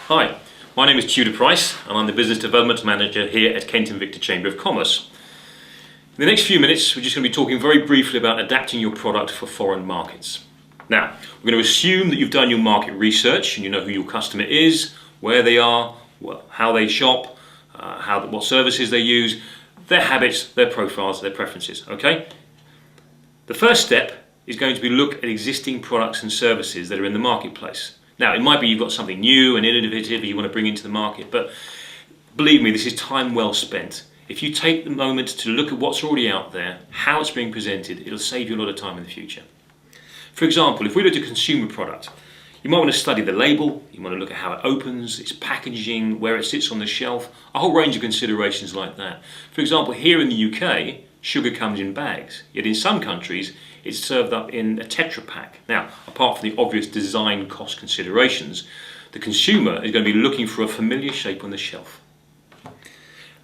Hi, my name is Tudor Price and I'm the Business Development Manager here at Kent and Victor Chamber of Commerce. In the next few minutes we're just going to be talking very briefly about adapting your product for foreign markets. Now, we're going to assume that you've done your market research and you know who your customer is, where they are, how they shop, what services they use, their habits, their profiles, their preferences, okay? The first step is going to be look at existing products and services that are in the marketplace. Now, it might be you've got something new and innovative you want to bring into the market, but believe me, this is time well spent. If you take the moment to look at what's already out there, how it's being presented, it'll save you a lot of time in the future. For example, if we look at a consumer product, you might want to study the label, you want to look at how it opens, its packaging, where it sits on the shelf, a whole range of considerations like that. For example, here in the UK, sugar comes in bags, yet in some countries it's served up in a Tetra Pak. Now, apart from the obvious design cost considerations, the consumer is going to be looking for a familiar shape on the shelf.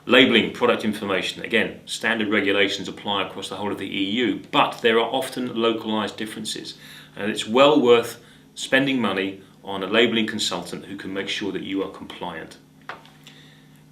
Labelling product information, again, standard regulations apply across the whole of the EU, but there are often localised differences, and it's well worth spending money on a labelling consultant who can make sure that you are compliant.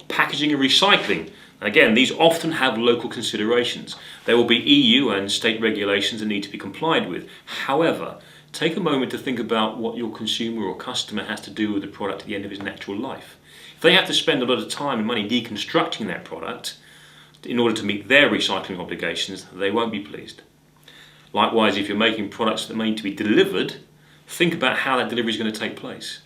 Packaging and recycling. Again, these often have local considerations. There will be EU and state regulations that need to be complied with. However, take a moment to think about what your consumer or customer has to do with the product at the end of its natural life. If they have to spend a lot of time and money deconstructing that product in order to meet their recycling obligations, they won't be pleased. Likewise, if you're making products that need to be delivered, think about how that delivery is going to take place.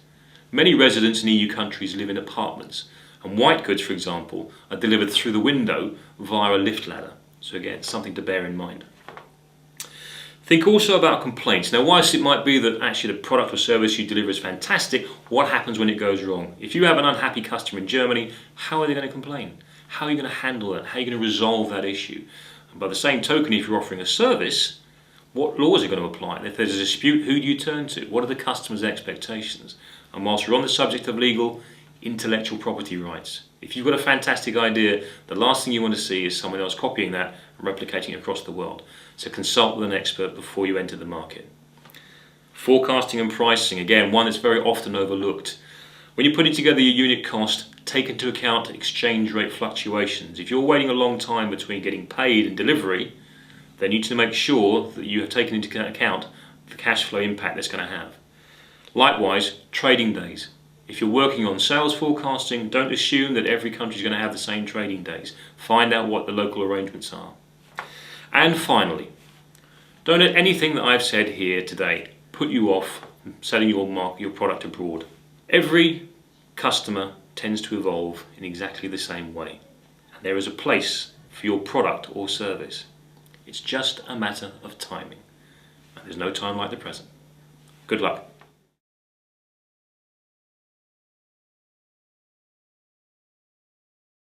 Many residents in EU countries live in apartments, and white goods, for example, are delivered through the window via a lift ladder. So again, it's something to bear in mind. Think also about complaints. Now, whilst it might be that actually the product or service you deliver is fantastic, what happens when it goes wrong? If you have an unhappy customer in Germany, how are they going to complain? How are you going to handle that? How are you going to resolve that issue? And by the same token, if you're offering a service, what laws are going to apply? And if there's a dispute, who do you turn to? What are the customer's expectations? And whilst we're on the subject of legal, intellectual property rights. If you've got a fantastic idea, the last thing you want to see is someone else copying that and replicating it across the world. So consult with an expert before you enter the market. Forecasting and pricing, again, one that's very often overlooked. When you're putting together your unit cost, take into account exchange rate fluctuations. If you're waiting a long time between getting paid and delivery, then you need to make sure that you have taken into account the cash flow impact that's going to have. Likewise, trading days. If you're working on sales forecasting, don't assume that every country is going to have the same trading days. Find out what the local arrangements are. And finally, don't let anything that I've said here today put you off selling your product abroad. Every customer tends to evolve in exactly the same way. And there is a place for your product or service. It's just a matter of timing. And there's no time like the present. Good luck.